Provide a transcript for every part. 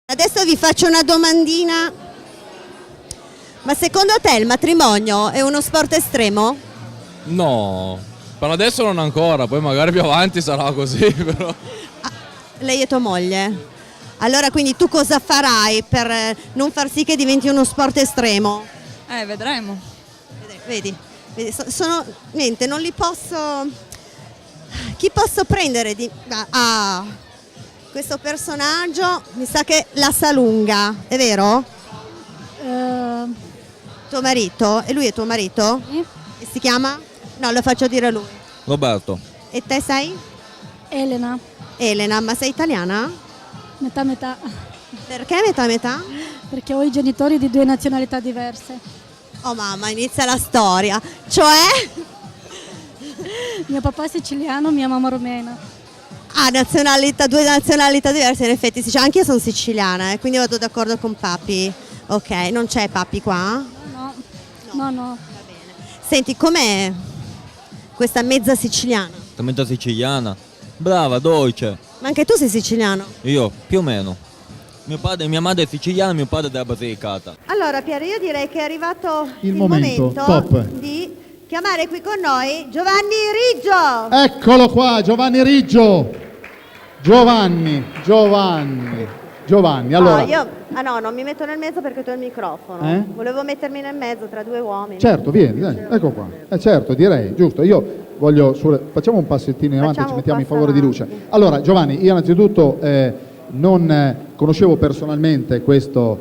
Adesso vi faccio una domandina. Ma secondo te il matrimonio è uno sport estremo? No, per adesso non ancora, poi magari più avanti sarà così, però. Ah, lei è tua moglie. Allora quindi tu cosa farai per non far sì che diventi uno sport estremo? Vedremo. Vedi, niente, non li posso... Chi posso prendere di... questo personaggio mi sa che la sa lunga, è vero? Tuo marito? E lui è tuo marito? Sì. E si chiama? No, lo faccio dire a lui. Roberto. E te sei? Elena, Elena, ma sei italiana? metà metà, Perché metà metà? perché ho i genitori di due nazionalità diverse. Oh mamma, inizia la storia. Cioè? Mio papà è siciliano, mia mamma romena. Ah, due nazionalità diverse, in effetti sì, cioè, anche io sono siciliana, quindi vado d'accordo con Papi. Ok, non c'è Papi qua? No. Va bene. Senti, com'è questa mezza siciliana? Mezza siciliana. Brava, dolce. Ma anche tu sei siciliano? Io, più o meno. Mia madre è siciliana, mio padre è della Basilicata. Allora Piero, io direi che è arrivato il momento top di chiamare qui con noi Giovanni Riggio. Eccolo qua, Giovanni Riggio. Giovanni. Allora, no, non mi metto nel mezzo perché tu hai il microfono. Volevo mettermi nel mezzo tra due uomini. certo, vieni, dai, ecco qua. Certo, direi, giusto. Io voglio facciamo un passettino in avanti e ci mettiamo in favore di luce. Allora, Giovanni, io innanzitutto non conoscevo personalmente questo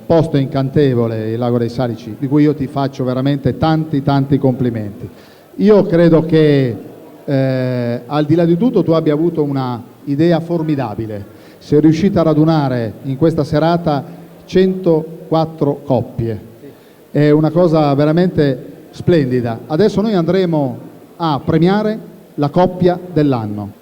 posto incantevole, il Lago dei Salici, di cui io ti faccio veramente tanti complimenti. Io credo che al di là di tutto tu abbia avuto una idea formidabile. Sei riuscita a radunare in questa serata 104 coppie. È una cosa veramente splendida. Adesso noi andremo a premiare la coppia dell'anno.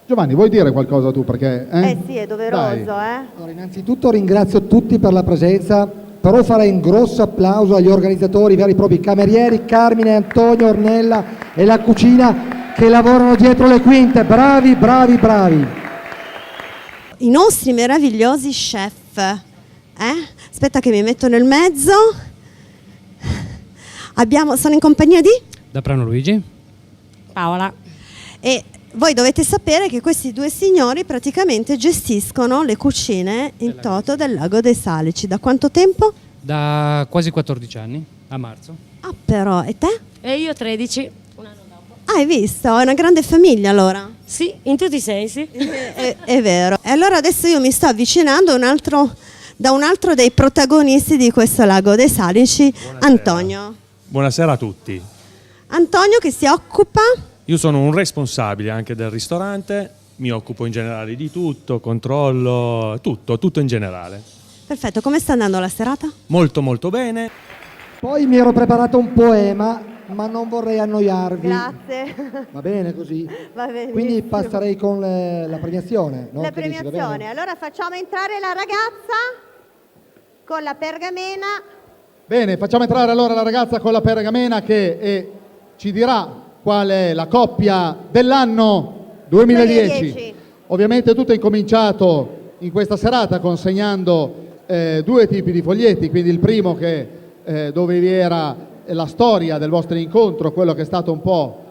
Giovanni, vuoi dire qualcosa tu? Perché, Sì, è doveroso, Dai. Allora, innanzitutto ringrazio tutti per la presenza, però farei un grosso applauso agli organizzatori, i veri e propri camerieri, Carmine, Antonio, Ornella e la cucina che lavorano dietro le quinte. Bravi. I nostri meravigliosi chef. Aspetta che mi metto nel mezzo. Sono in compagnia di? Da Prano Luigi. Paola. E voi dovete sapere che questi due signori praticamente gestiscono le cucine in toto del Lago dei Salici. Da quanto tempo? Da quasi 14 anni, a marzo. Ah, però, e te? E io 13, un anno dopo. Ah, hai visto? È una grande famiglia allora. Sì, in tutti i sensi. È vero. E allora adesso io mi sto avvicinando da un altro dei protagonisti di questo Lago dei Salici, Buonasera. Antonio. Buonasera a tutti. Antonio che si occupa? Io sono un responsabile anche del ristorante, mi occupo in generale di tutto, controllo tutto in generale. Perfetto, come sta andando la serata? Molto bene. Poi mi ero preparato un poema, ma non vorrei annoiarvi. Grazie. Va bene così? Va benissimo. Quindi passerei con la premiazione. No? La Che dici, va premiazione. bene? Allora facciamo entrare la ragazza con la pergamena. Bene, facciamo entrare allora la ragazza con la pergamena che ci dirà qual è la coppia dell'anno 2010. Ovviamente tutto è incominciato in questa serata consegnando due tipi di foglietti, quindi il primo dove vi era la storia del vostro incontro, quello che è stato un po'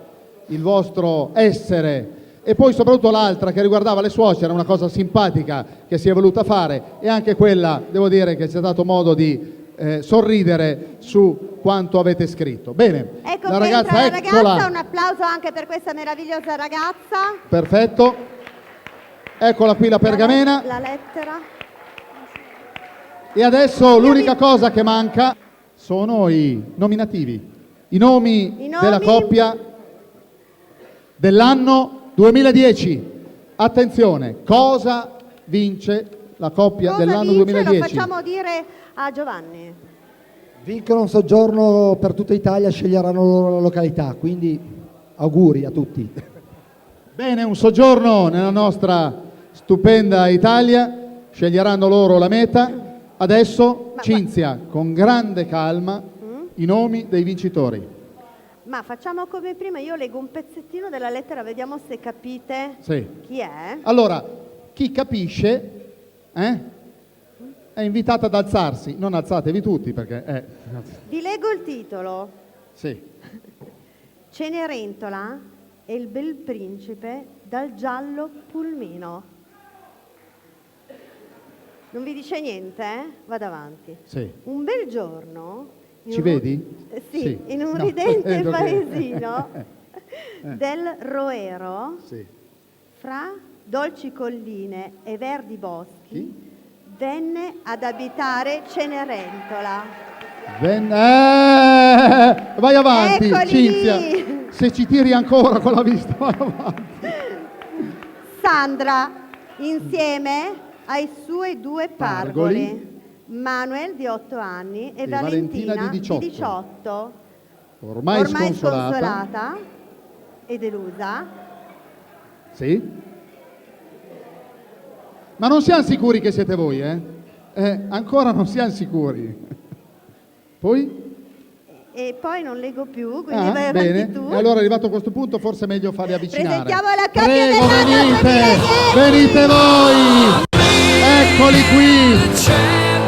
il vostro essere, e poi soprattutto l'altra che riguardava le suocere, una cosa simpatica che si è voluta fare, e anche quella, devo dire, che c'è dato modo di sorridere su quanto avete scritto. Bene, Ecco la che ragazza, entra la eccola. ragazza, un applauso anche per questa meravigliosa ragazza. Perfetto. Eccola qui la pergamena. La lettera. E adesso l'unica cosa che manca sono i nominativi, i nomi della coppia dell'anno 2010. Attenzione, cosa vince la coppia dell'anno vince? 2010? Lo facciamo dire a Giovanni. Vincono un soggiorno per tutta Italia, sceglieranno loro la località, quindi auguri a tutti. Bene, un soggiorno nella nostra stupenda Italia, sceglieranno loro la meta. Adesso Cinzia, con grande calma, i nomi dei vincitori. Ma facciamo come prima, io leggo un pezzettino della lettera, vediamo se capite Sì. chi è. Allora, chi capisce è invitata ad alzarsi, non alzatevi tutti perché Vi leggo il titolo. sì. Cenerentola e il bel principe dal giallo pulmino. Non vi dice niente, eh? Vado avanti. Sì. Un bel giorno... Ci vedi? Sì, in un No, ridente ok. paesino del Roero, Sì. fra dolci colline e verdi boschi, venne ad abitare Cenerentola. Vai avanti, Eccoli Cinzia. lì. Se ci tiri ancora con la vista, vai avanti. Sandra, insieme ai suoi due Pargoli. pargoli, Manuel di 8 anni e E Valentina Valentina di 18. 18, Ormai sconsolata. sconsolata e delusa. Sì. Ma non siamo sicuri che siete voi, ancora non siamo sicuri. Poi? E poi non leggo più, quindi vai avanti Bene. tu. E allora arrivato a questo punto forse è meglio farli avvicinare. Presentiamo la coppia Prego, dell'anno venite 2010. voi. Eccoli qui.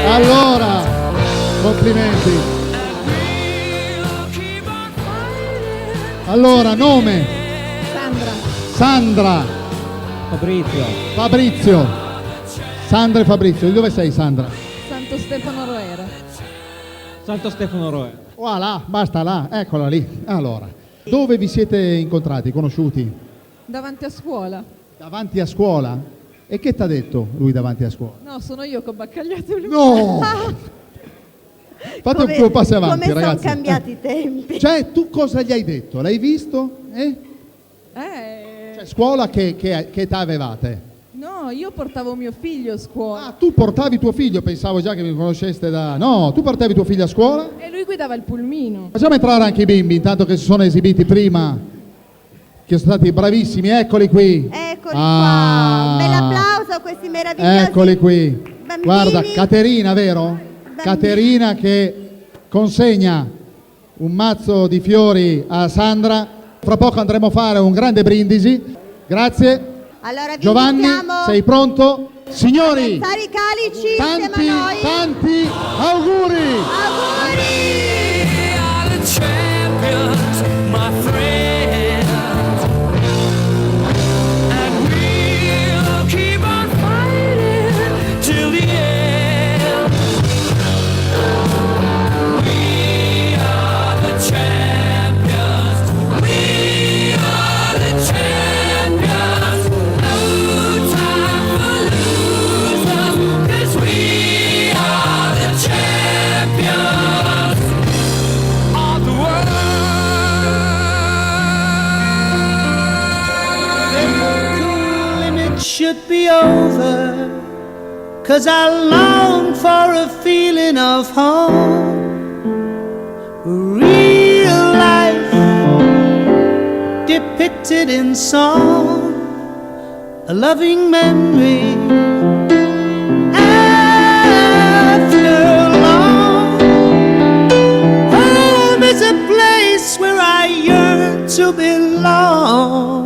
Allora, complimenti. Allora, nome? Sandra. Fabrizio. Sandra e Fabrizio. Di dove sei, Sandra? Santo Stefano Roera. Santo Stefano Roe. Là, basta là, eccola lì. Allora, dove vi siete incontrati, conosciuti? Davanti a scuola. Davanti a scuola? E che t'ha detto lui davanti a scuola? No, sono io che ho baccagliato il No! Fate un po' passi avanti, come ragazzi. sono cambiati i tempi. Cioè, tu cosa gli hai detto? L'hai visto? Cioè, scuola che età avevate? No, io portavo mio figlio a scuola. Ah, tu portavi tuo figlio, pensavo già che mi conosceste da... No, tu portavi tuo figlio a scuola? E lui guidava il pulmino. Facciamo entrare anche i bimbi, intanto che si sono esibiti prima, che sono stati bravissimi, eccoli qui. Eccoli qua. Un bel applauso a questi meravigliosi Eccoli qui. bambini. Guarda, Caterina, vero? Caterina che consegna un mazzo di fiori a Sandra. Fra poco andremo a fare un grande brindisi. Grazie. Allora vi Giovanni, invitiamo sei pronto? Signori, a alzare i calici insieme tanti, a noi. tanti auguri! Should be over, 'cause I long for a feeling of home, real life depicted in song, a loving memory after long. Home is a place where I yearn to belong.